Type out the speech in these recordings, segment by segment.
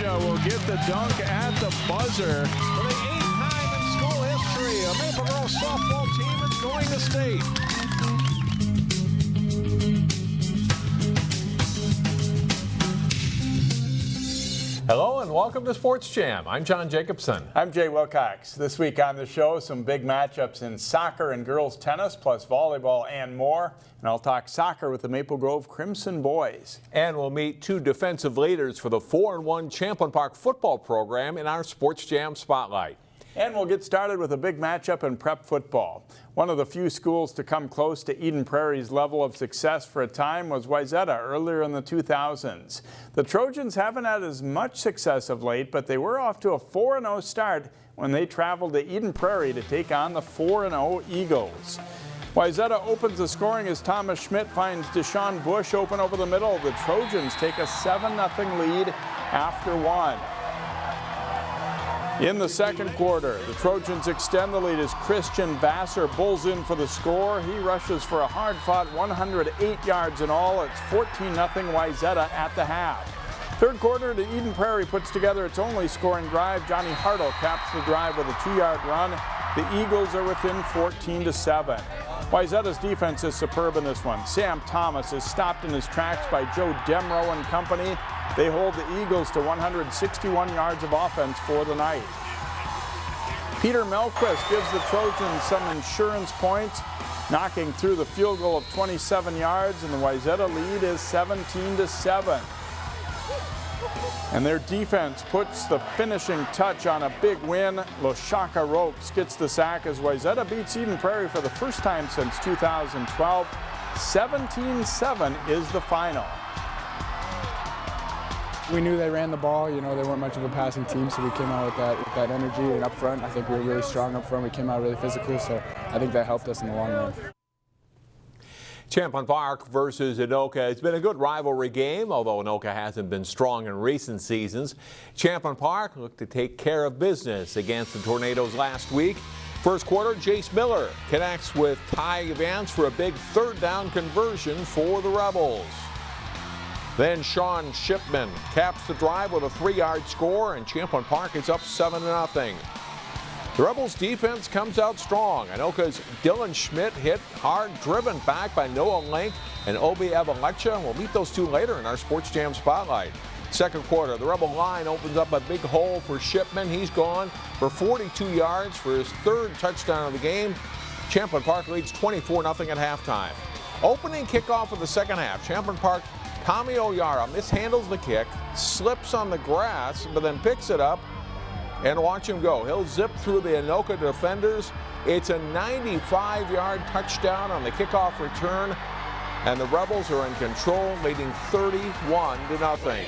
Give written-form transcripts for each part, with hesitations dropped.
Osseo will get the dunk at the buzzer. For the 8th time in school history, a Maple Girls softball team is going to state. Hello and welcome to Sports Jam. I'm John Jacobson. I'm Jay Wilcox. This week on the show, some big matchups in soccer and girls tennis, plus volleyball and more. And I'll talk soccer with the Maple Grove Crimson boys. And we'll meet two defensive leaders for the 4-1 Champlin Park football program in our Sports Jam Spotlight. And we'll get started with a big matchup in prep football. One of the few schools to come close to Eden Prairie's level of success for a time was Wayzata earlier in the 2000s. The Trojans haven't had as much success of late, but they were off to a 4-0 start when they traveled to Eden Prairie to take on the 4-0 Eagles. Wayzata opens the scoring as Thomas Schmidt finds Deshaun Bush open over the middle. The Trojans take a 7-0 lead after one. In the second quarter, the Trojans extend the lead as Christian Vassar bulls in for the score. He rushes for a hard-fought 108 yards in all. It's 14-0 Wayzata at the half. Third quarter, the Eden Prairie puts together its only scoring drive. Johnny Hartle caps the drive with a 2-yard run. The Eagles are within 14-7. Wayzata's defense is superb in this one. Sam Thomas is stopped in his tracks by Joe Demrow and company. They hold the Eagles to 161 yards of offense for the night. Peter Melquist gives the Trojans some insurance points, knocking through the field goal of 27 yards, and the Wayzata lead is 17-7. And their defense puts the finishing touch on a big win. Loshaka Ropes gets the sack as Wayzata beats Eden Prairie for the first time since 2012. 17-7 is the final. We knew they ran the ball. You know, they weren't much of a passing team, so we came out with that energy. And up front, I think we were really strong up front. We came out really physical, so I think that helped us in the long run. Champlin Park versus Anoka. It's been a good rivalry game, although Anoka hasn't been strong in recent seasons. Champlin Park looked to take care of business against the Tornadoes last week. First quarter, Jace Miller connects with Ty Vance for a big third down conversion for the Rebels. Then Sean Shipman caps the drive with a 3-yard score, and Champlin Park is up 7-0. The Rebels defense comes out strong. Anoka's Dylan Schmidt hit hard, driven back by Noah Link and Obi Evuleocha. We'll meet those two later in our Sports Jam Spotlight. Second quarter, the Rebel line opens up a big hole for Shipman. He's gone for 42 yards for his third touchdown of the game. Champlin Park leads 24-0 at halftime. Opening kickoff of the second half, Champlin Park, Tommy Oyara mishandles the kick, slips on the grass, but then picks it up, and watch him go. He'll zip through the Anoka defenders. It's a 95-yard touchdown on the kickoff return, and the Rebels are in control, leading 31-0.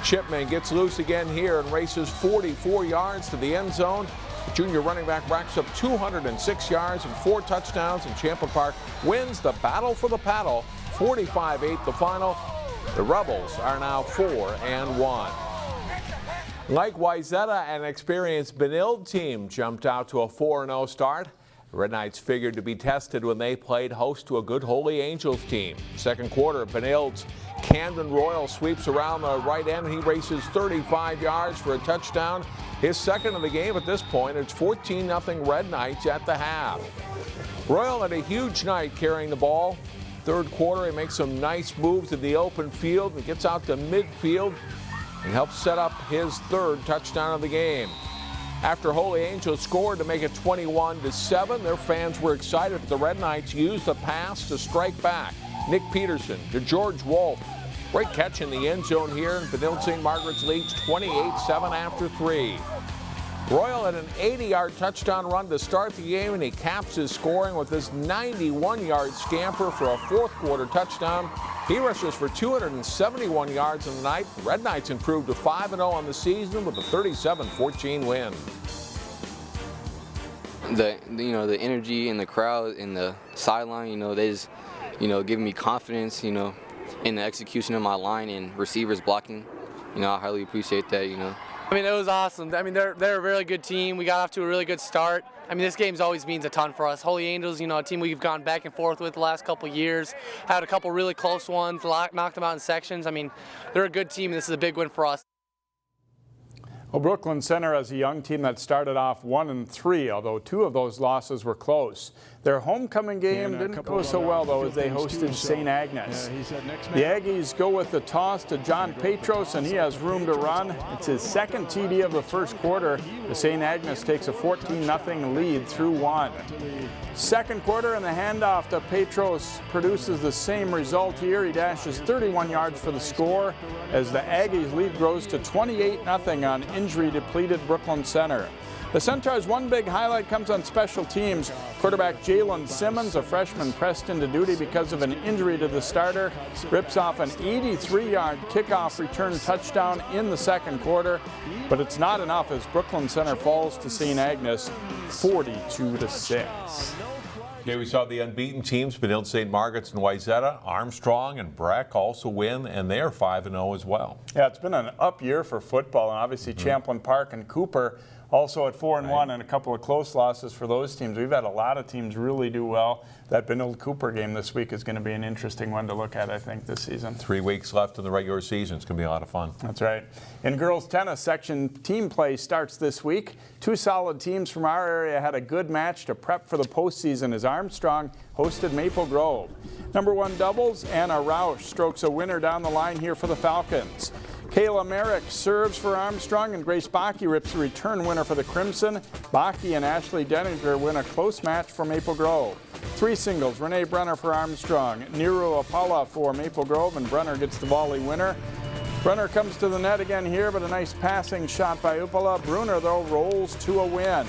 Shipman gets loose again here and races 44 yards to the end zone. The junior running back racks up 206 yards and 4 touchdowns, and Champlin Park wins the battle for the paddle, 45-8 the final. The Rebels are now 4-1. Like Wayzata, an experienced Benilde team jumped out to a 4-0 start. The Red Knights figured to be tested when they played host to a good Holy Angels team. Second quarter, Benilde's Camden Royal sweeps around the right end. He races 35 yards for a touchdown. His second of the game at this point. It's 14-0 Red Knights at the half. Royal had a huge night carrying the ball. Third quarter, he makes some nice moves in the open field and gets out to midfield and helps set up his third touchdown of the game. After Holy Angels scored to make it 21-7, their fans were excited, but the Red Knights used the pass to strike back. Nick Peterson to George Wolf. Great catch in the end zone here, and Benilde St. Margaret's leads 28-7 after 3. Royal had an 80-yard touchdown run to start the game, and he caps his scoring with this 91-yard scamper for a fourth quarter touchdown. He rushes for 271 yards in the night. The Red Knights improved to 5-0 on the season with a 37-14 win. The energy in the crowd, in the sideline, they just, giving me confidence, in the execution of my line and receivers blocking. I highly appreciate that, I mean, it was awesome. They're a really good team. We got off to a really good start. This game's always means a ton for us. Holy Angels, a team we've gone back and forth with the last couple of years. Had a couple really close ones, knocked them out in sections. They're a good team, and this is a big win for us. Well, Brooklyn Center has a young team that started off 1-3, although 2 of those losses were close. Their homecoming game didn't go so well, though, as they hosted St. Agnes. The Aggies go with the toss to John Petros, and he has room to run. It's his second TD of the first quarter. The St. Agnes takes a 14-0 lead through 1. Second quarter, and the handoff to Petros produces the same result here. He dashes 31 yards for the score as the Aggies' lead grows to 28-0 on injury-depleted Brooklyn Center. The Centaurs' one big highlight comes on special teams. Quarterback Jalen Simmons, a freshman pressed into duty because of an injury to the starter, rips off an 83-yard kickoff return touchdown in the second quarter. But it's not enough as Brooklyn Center falls to St. Agnes 42-6. Okay, we saw the unbeaten teams, Benilde, St. Margarets, and Wayzata. Armstrong and Bracken also win, and they're 5-0 as well. Yeah, it's been an up year for football, and obviously Champlin Park and Cooper also at 4-1, and a couple of close losses for those teams. We've had a lot of teams really do well. That Benilde Cooper game this week is going to be an interesting one to look at, I think, this season. 3 weeks left in the regular season. It's going to be a lot of fun. That's right. In girls tennis, section team play starts this week. 2 solid teams from our area had a good match to prep for the postseason as Armstrong hosted Maple Grove. Number 1 doubles, Anna Rausch strokes a winner down the line here for the Falcons. Kayla Merrick serves for Armstrong, and Grace Baki rips a return winner for the Crimson. Baki and Ashley Denninger win a close match for Maple Grove. 3 singles, Renee Brunner for Armstrong, Niru Apala for Maple Grove, and Brunner gets the volley winner. Brunner comes to the net again here, but a nice passing shot by Upala. Brunner, though, rolls to a win.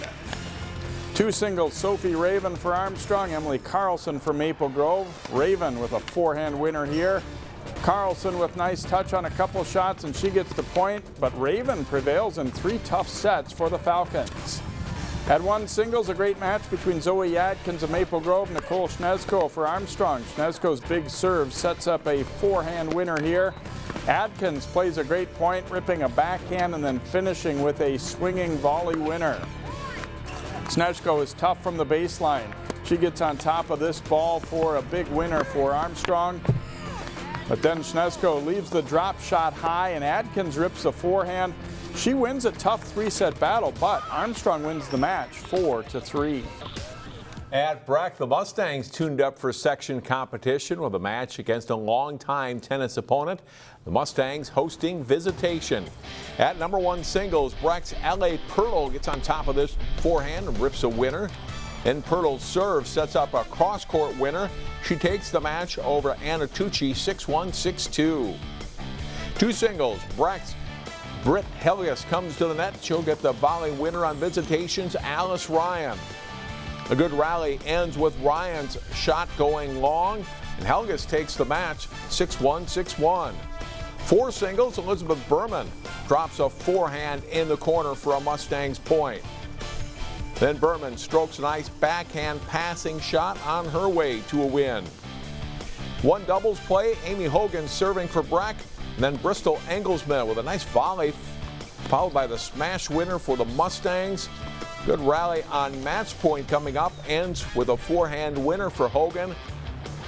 2 singles, Sophie Raven for Armstrong, Emily Carlson for Maple Grove. Raven with a forehand winner here. Carlson with nice touch on a couple shots, and she gets the point, but Raven prevails in 3 tough sets for the Falcons. At 1 singles, a great match between Zoe Adkins of Maple Grove and Nicole Schnesko for Armstrong. Schnesko's big serve sets up a forehand winner here. Adkins plays a great point, ripping a backhand and then finishing with a swinging volley winner. Schnesko is tough from the baseline. She gets on top of this ball for a big winner for Armstrong. But then Schnesko leaves the drop shot high, and Adkins rips a forehand. She wins a tough 3-set battle, but Armstrong wins the match 4-3. At Bracken, the Mustangs tuned up for section competition with a match against a longtime tennis opponent. The Mustangs hosting Visitation. At number 1 singles, Bracken's L.A. Pearl gets on top of this forehand and rips a winner. Then Pearl's serve sets up a cross-court winner. She takes the match over Anna Tucci 6-1, 6-2. 2 singles, Bracken's Britt Helias comes to the net. She'll get the volley winner on Visitation's Alice Ryan. A good rally ends with Ryan's shot going long, and Helgas takes the match 6-1, 6-1. 4 singles, Elizabeth Berman drops a forehand in the corner for a Mustangs point. Then Berman strokes a nice backhand passing shot on her way to a win. 1 doubles play, Amy Hogan serving for Bracken, and then Bristol Engelsman with a nice volley, followed by the smash winner for the Mustangs. Good rally on match point coming up, ends with a forehand winner for Hogan.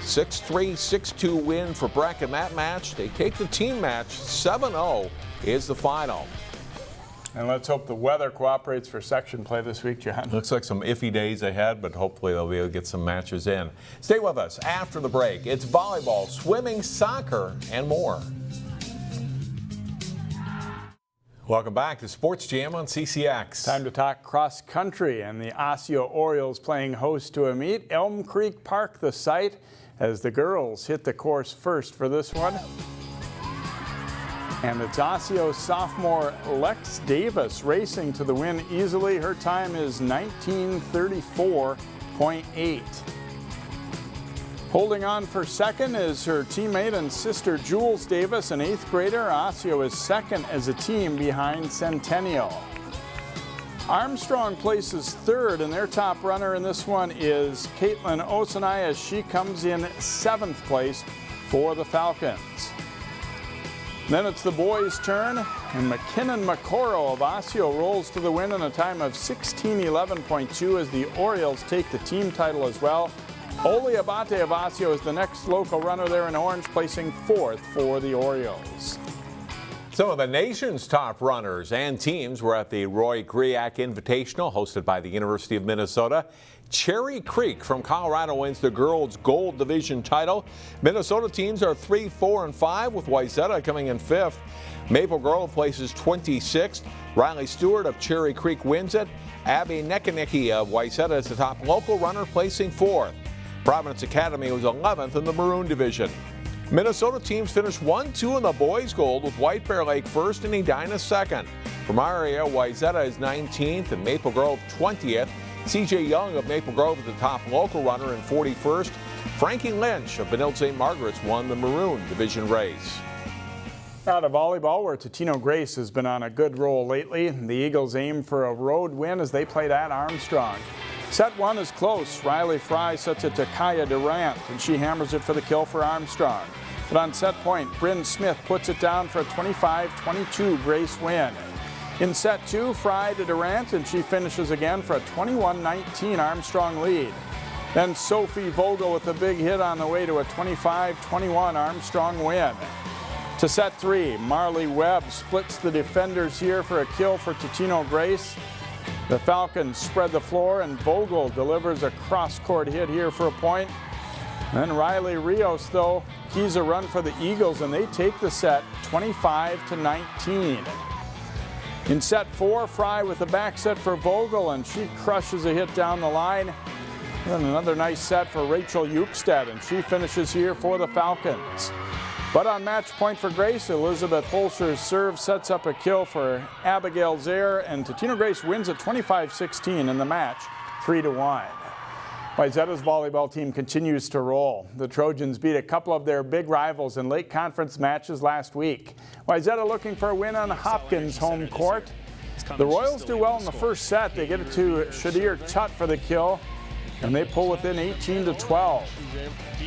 6-3, 6-2 win for Bracken that match. They take the team match. 7-0 is the final. And let's hope the weather cooperates for section play this week, John. Looks like some iffy days ahead, but hopefully they'll be able to get some matches in. Stay with us after the break. It's volleyball, swimming, soccer, and more. Welcome back to Sports Jam on CCX. Time to talk cross country, and the Osseo Orioles playing host to a meet. Elm Creek Park, the site, as the girls hit the course first for this one. And it's Osseo sophomore Lex Davis racing to the win easily. Her time is 19:34.8. Holding on for second is her teammate and sister Jules Davis, an 8th grader. Osseo is second as a team behind Centennial. Armstrong places third, and their top runner in this one is Caitlin Osanai as she comes in 7th place for the Falcons. Then it's the boys' turn, and McKinnon McCorrow of Osseo rolls to the win in a time of 16:11.2 as the Orioles take the team title as well. Oli Abate of Osseo is the next local runner there in orange, placing 4th for the Orioles. Some of the nation's top runners and teams were at the Greek Invitational hosted by the University of Minnesota. Cherry Creek from Colorado wins the girls' gold division title. Minnesota teams are 3, 4, and 5 with Wayzata coming in 5th. Maple Grove places 26th. Riley Stewart of Cherry Creek wins it. Abby Nekenicki of Wayzata is the top local runner, placing 4th. Providence Academy was 11th in the Maroon division. Minnesota teams finished 1-2 in the boys' gold with White Bear Lake 1st and Edina 2nd. From our area, Wayzata is 19th and Maple Grove 20th. CJ Young of Maple Grove is the top local runner in 41st. Frankie Lynch of Benilde St. Margaret's won the Maroon division race. Now to volleyball, where Totino-Grace has been on a good roll lately. The Eagles aim for a road win as they played at Armstrong. Set 1 is close. Riley Fry sets it to Kaya Durant, and she hammers it for the kill for Armstrong. But on set point, Bryn Smith puts it down for a 25-22 Grace win. In set 2, Fry to Durant, and she finishes again for a 21-19 Armstrong lead. Then Sophie Vogel with a big hit on the way to a 25-21 Armstrong win. To set 3, Marley Webb splits the defenders here for a kill for Totino-Grace. The Falcons spread the floor, and Vogel delivers a cross-court hit here for a point. Then Riley Rios, though, keys a run for the Eagles, and they take the set 25-19. In set 4, Fry with a back set for Vogel, and she crushes a hit down the line. And another nice set for Rachel Eukstead, and she finishes here for the Falcons. But on match point for Grace, Elizabeth Holscher's serve sets up a kill for Abigail Zaire, and Totino-Grace wins at 25-16 in the match, 3-1. Wayzata's volleyball team continues to roll. The Trojans beat a couple of their big rivals in late conference matches last week. Wayzata looking for a win on Hopkins' home court. The Royals do well in the first set. They get it to Shadir Chut for the kill, and they pull within 18-12.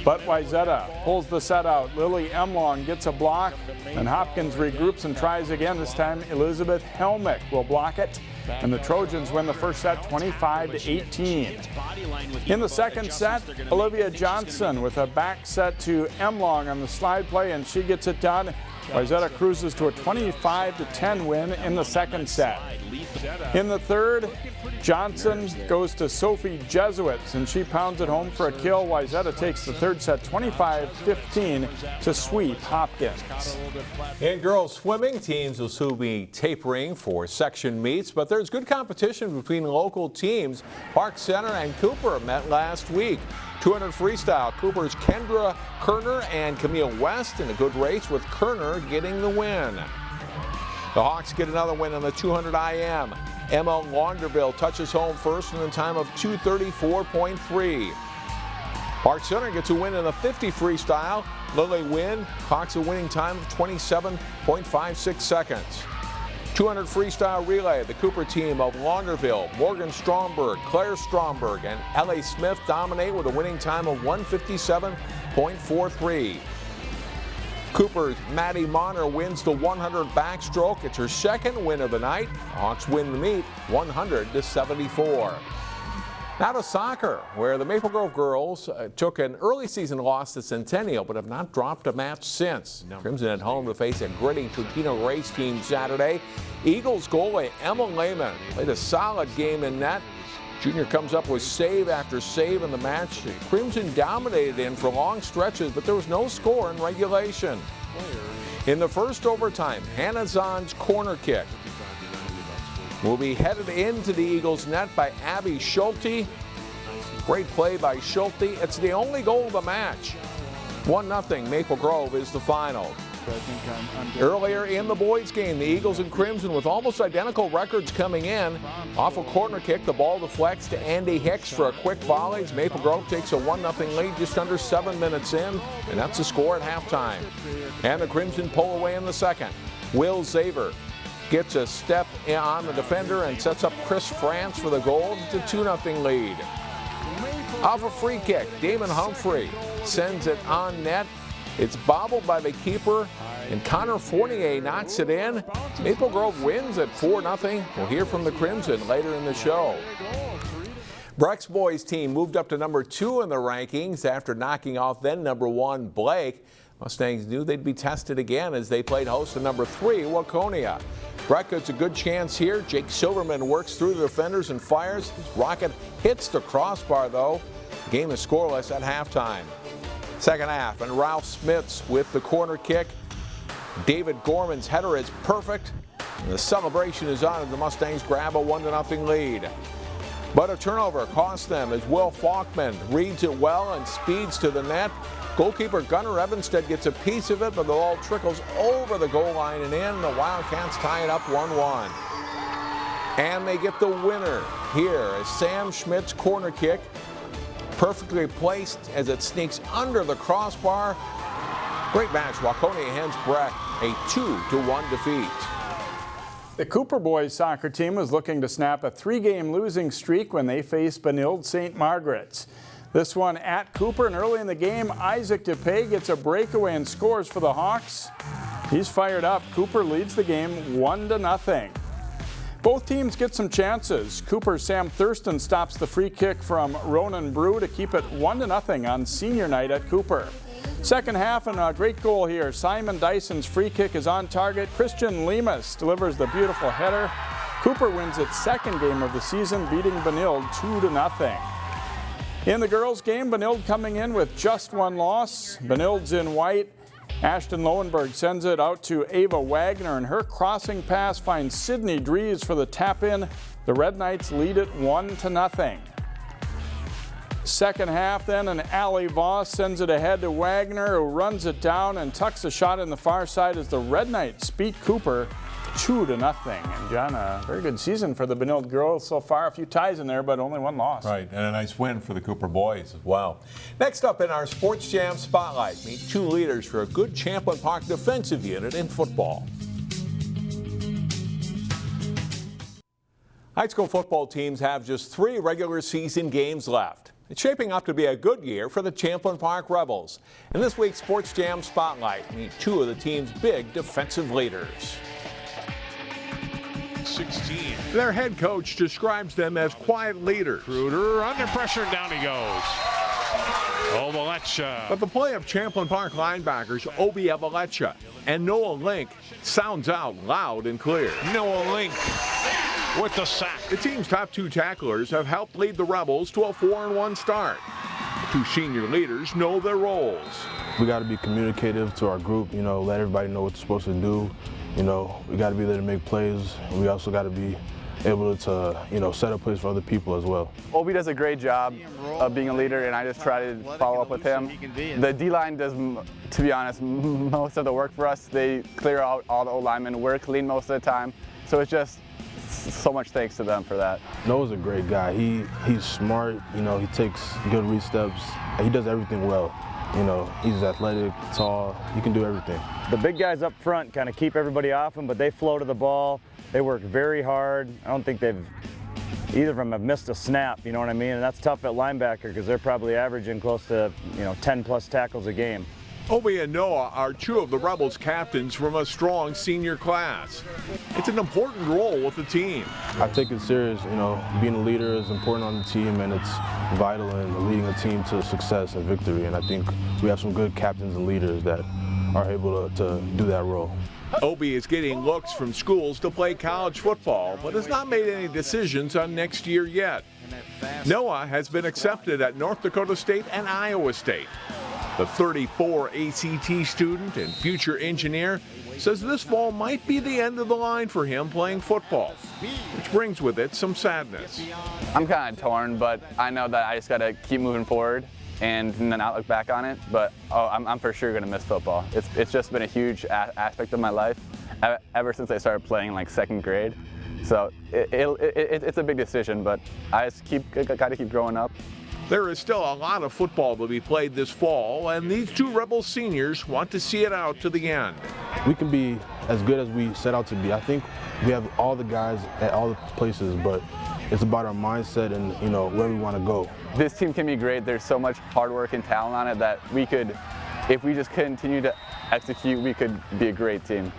But Wayzata pulls the set out. Lily Emlong gets a block, and Hopkins regroups and tries again. This time Elizabeth Helmick will block it, and the Trojans win the first set 25-18. In the second set, Olivia Johnson with a back set to Emlong on the slide play, and she gets it done. Wayzata cruises to a 25-10 win in the second set. In the third, Johnson goes to Sophie Jesuits, and she pounds it home for a kill. Wayzata takes the third set 25-15 to sweep Hopkins. In girls swimming, teams will soon be tapering for section meets, but there's good competition between local teams. Park Center and Cooper met last week. 200 freestyle, Cooper's Kendra Kerner and Camille West in a good race, with Kerner getting the win. The Hawks get another win on the 200 IM. Emma Launderville touches home first in a time of 2:34.3. Park Center gets a win in the 50 freestyle. Lily Wynn clocks a winning time of 27.56 seconds. 200 freestyle relay, the Cooper team of Launderville, Morgan Stromberg, Claire Stromberg, and Ellie Smith dominate with a winning time of 1:57.43. Cooper's Maddie Monner wins the 100 backstroke. It's her second win of the night. Hawks win the meet 100-74. Now to soccer, where the Maple Grove girls took an early season loss to Centennial, but have not dropped a match since. Crimson at home to face a gritty Totino-Grace team Saturday. Eagles goalie Emma Lehman played a solid game in net. Junior comes up with save after save in the match. Crimson dominated in for long stretches, but there was no score in regulation. In the first overtime, Hannah Zahn's corner kick will be headed into the Eagles' net by Abby Schulte. Great play by Schulte. It's the only goal of the match. 1-0 Maple Grove is the final. Earlier in the boys' game, the Eagles and Crimson with almost identical records coming in. Off a corner kick, the ball deflects to Andy Hicks for a quick volley. Maple Grove takes a 1-0 lead just under 7 minutes in, and that's the score at halftime. And the Crimson pull away in the second. Will Zaver gets a step on the defender and sets up Chris France for the goal. It's a 2-0 lead. Off a free kick, Damon Humphrey sends it on net. It's bobbled by the keeper, and Connor Fournier knocks it in. Maple Grove wins at 4-0. We'll hear from the Crimson later in the show. Breck's boys team moved up to number 2 in the rankings after knocking off then number 1 Blake. Mustangs knew they'd be tested again as they played host to number 3, Waconia. Breck gets a good chance here. Jake Silverman works through the defenders and fires. His rocket hits the crossbar, though. The game is scoreless at halftime. Second half, and Ralph Smits with the corner kick. David Gorman's header is perfect. And the celebration is on as the Mustangs grab a 1-0 lead. But a turnover cost them as Will Faulkman reads it well and speeds to the net. Goalkeeper Gunnar Evanstead gets a piece of it, but the ball trickles over the goal line and in. The Wildcats tie it up 1-1. And they get the winner here as Sam Schmidt's corner kick, perfectly placed as it sneaks under the crossbar. Great match. Waconia hands Breck a 2-1 defeat. The Cooper boys soccer team was looking to snap a 3-game losing streak when they faced Benilde St. Margarets. This one at Cooper, and early in the game, Isaac DePay gets a breakaway and scores for the Hawks. He's fired up. Cooper leads the game 1-0. Both teams get some chances. Cooper's Sam Thurston stops the free kick from Ronan Brew to keep it 1-0 on senior night at Cooper. Second half, and a great goal here. Simon Dyson's free kick is on target. Christian Lemus delivers the beautiful header. Cooper wins its second game of the season, beating Benilde 2-0. In the girls' game, Benilde coming in with just one loss. Benilde's in white. Ashton Lowenberg sends it out to Ava Wagner, and her crossing pass finds Sydney Dries for the tap-in. The Red Knights lead it 1-0. Second half then, and Allie Voss sends it ahead to Wagner, who runs it down and tucks a shot in the far side as the Red Knights beat Cooper 2-0. And John, a very good season for the Benilde girls so far. A few ties in there, but only one loss. Right, and a nice win for the Cooper boys as well. Next up in our Sports Jam Spotlight, meet 2 leaders for a good Champlin Park defensive unit in football. High school football teams have just 3 regular season games left. It's shaping up to be a good year for the Champlin Park Rebels. In this week's Sports Jam Spotlight, meet 2 of the team's big defensive leaders. 16. Their head coach describes them as quiet leaders. Kruder under pressure, down he goes. Evuleocha. But the play of Champlin Park linebackers Obi Evuleocha and Noah Link sounds out loud and clear. Noah Link with the sack. The team's top 2 tacklers have helped lead the Rebels to a 4-1 start. 2 senior leaders know their roles. We got to be communicative to our group, let everybody know what they're supposed to do. We got to be there to make plays. And we also got to be able to, set up plays for other people as well. Obi does a great job of being a leader, and I just try to follow up with him. The D-line does, to be honest, most of the work for us. They clear out all the O-linemen. We're clean most of the time. So it's just so much thanks to them for that. Noah's a great guy. He's smart, he takes good read steps. He does everything well. He's athletic, tall, he can do everything. The big guys up front kind of keep everybody off him, but they flow to the ball. They work very hard. I don't think either of them have missed a snap, you know what I mean? And that's tough at linebacker because they're probably averaging close to, 10+ tackles a game. Obi and Noah are 2 of the Rebels captains from a strong senior class. It's an important role with the team. I take it serious, being a leader is important on the team, and it's vital in leading a team to success and victory. And I think we have some good captains and leaders that are able to do that role. Obi is getting looks from schools to play college football, but has not made any decisions on next year yet. Noah has been accepted at North Dakota State and Iowa State. The 34 ACT student and future engineer says this fall might be the end of the line for him playing football, which brings with it some sadness. I'm kind of torn, but I know that I just got to keep moving forward and not look back on it. But I'm for sure going to miss football. It's just been a huge aspect of my life ever since I started playing like 2nd grade. So it's a big decision, but I just got to keep growing up. There is still a lot of football to be played this fall, and these 2 Rebel seniors want to see it out to the end. We can be as good as we set out to be. I think we have all the guys at all the places, but it's about our mindset and where we want to go. This team can be great. There's so much hard work and talent on it that we could, if we just continue to execute, we could be a great team.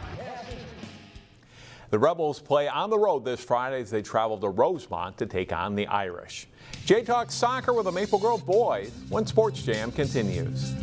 The Rebels play on the road this Friday as they travel to Rosemont to take on the Irish. Jay talks soccer with the Maple Grove boys when Sports Jam continues.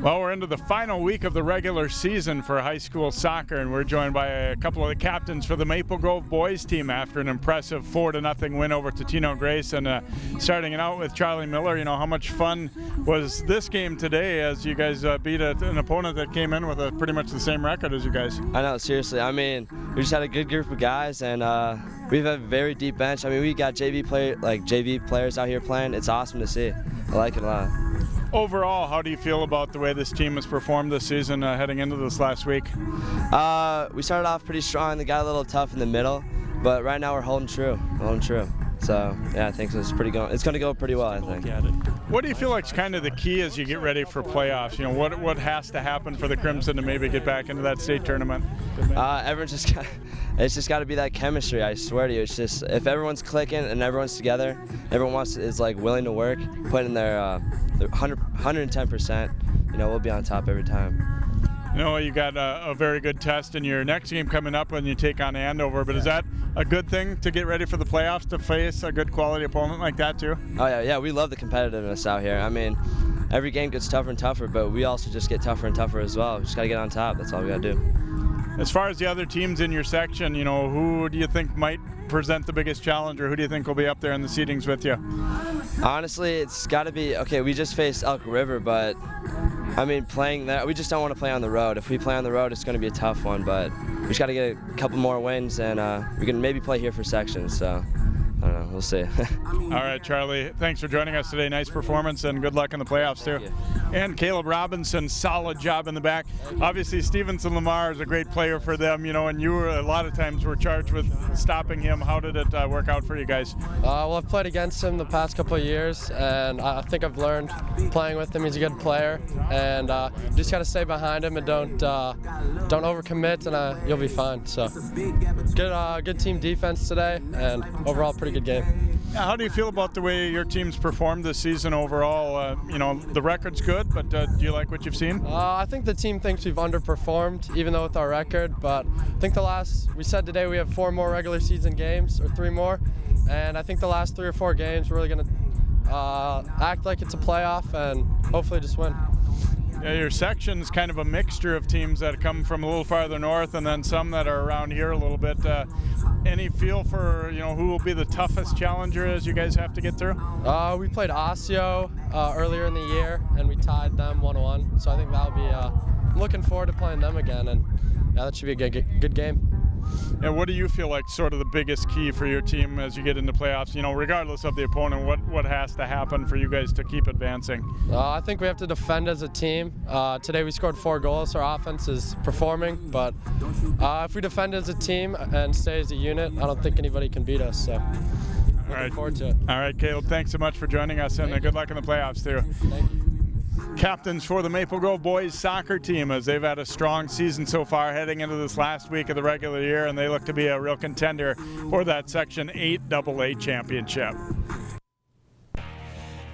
Well, we're into the final week of the regular season for high school soccer, and we're joined by a couple of the captains for the Maple Grove boys team after an impressive 4-0 win over Totino-Grace. And starting it out with Charlie Miller, you know, how much fun was this game today as you guys beat an opponent that came in with pretty much the same record as you guys? I know, seriously. I mean, we just had a good group of guys, and we've had a very deep bench. I mean, we got JV players out here playing. It's awesome to see. I like it a lot. Overall, how do you feel about the way this team has performed this season heading into this last week? We started off pretty strong. They got a little tough in the middle, but right now we're holding true. So, yeah, I think it's going to go prety well, I think. What do you feel like is kind of the key as you get ready for playoffs? You know, what has to happen for the Crimson to maybe get back into that state tournament? It's just got to be that chemistry, I swear to you. It's just, if everyone's clicking and everyone's together, everyone is like willing to work, put in their 110%, you know, we'll be on top every time. You know, you got a very good test in your next game coming up when you take on Andover, but is that a good thing to get ready for the playoffs, to face a good quality opponent like that too? Oh yeah, we love the competitiveness out here. I mean, every game gets tougher and tougher, but we also just get tougher and tougher as well. We just got to get on top. That's all we got to do. As far as the other teams in your section, you know, who do you think might present the biggest challenge, or who do you think will be up there in the seedings with you? Honestly, it's got to be, okay, we just faced Elk River, but I mean, playing there, we just don't want to play on the road. If we play on the road, it's going to be a tough one, but we just got to get a couple more wins, and we can maybe play here for sections, so I don't know, we'll see. All right, Charlie, thanks for joining us today. Nice performance, and good luck in the playoffs too. And Caleb Robinson, solid job in the back. Obviously, Stevenson Lamar is a great player for them, you know, and you a lot of times were charged with stopping him. How did it work out for you guys? Well, I've played against him the past couple of years, and I think I've learned playing with him. He's a good player, and you just got to stay behind him and don't overcommit, and you'll be fine. So, good team defense today, and overall pretty good game. How do you feel about the way your team's performed this season overall? You know, the record's good, but do you like what you've seen? I think the team thinks we've underperformed, even though with our record, but I think we said today we have 4 more regular season games, or 3 more, and I think the last 3 or 4 games we're really going to act like it's a playoff and hopefully just win. Yeah, your section's kind of a mixture of teams that come from a little farther north and then some that are around here a little bit. Any feel for, you know, who will be the toughest challenger as you guys have to get through? We played Osseo earlier in the year, and we tied them 1-1. So I think that'll be. I'm looking forward to playing them again, and yeah, that should be a good game. And what do you feel like sort of the biggest key for your team as you get into playoffs? You know, regardless of the opponent, what has to happen for you guys to keep advancing? I think we have to defend as a team. Today we scored 4 goals, so our offense is performing. But if we defend as a team and stay as a unit, I don't think anybody can beat us. So looking forward to it. All right, Caleb, thanks so much for joining us, and good luck in the playoffs too. Thank you. Captains for the Maple Grove boys soccer team, as they've had a strong season so far heading into this last week of the regular year, and they look to be a real contender for that Section 8 AA championship.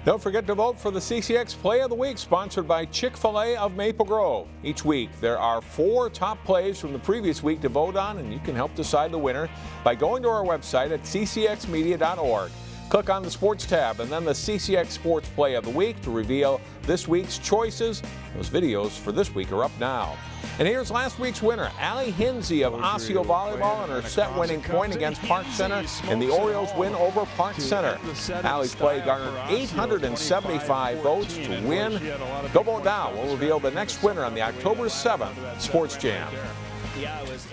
Don't forget to vote for the CCX Play of the Week, sponsored by Chick-fil-A of Maple Grove. Each week, there are 4 top plays from the previous week to vote on, and you can help decide the winner by going to our website at ccxmedia.org. Click on the Sports tab and then the CCX Sports Play of the Week to reveal this week's choices. Those videos for this week are up now. And here's last week's winner, Allie Hinsey of Osseo Volleyball, and her set-winning point against Park Center in the Orioles win over Park Center. Allie's play garnered 875 votes to win. Go vote now. We'll reveal the next winner on the October 7th Sports Jam.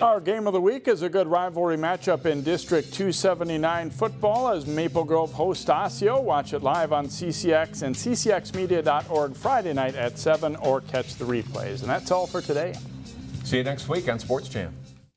Our game of the week is a good rivalry matchup in District 279 football as Maple Grove hosts Osseo. Watch it live on CCX and ccxmedia.org Friday night at 7, or catch the replays. And that's all for today. See you next week on Sports Jam.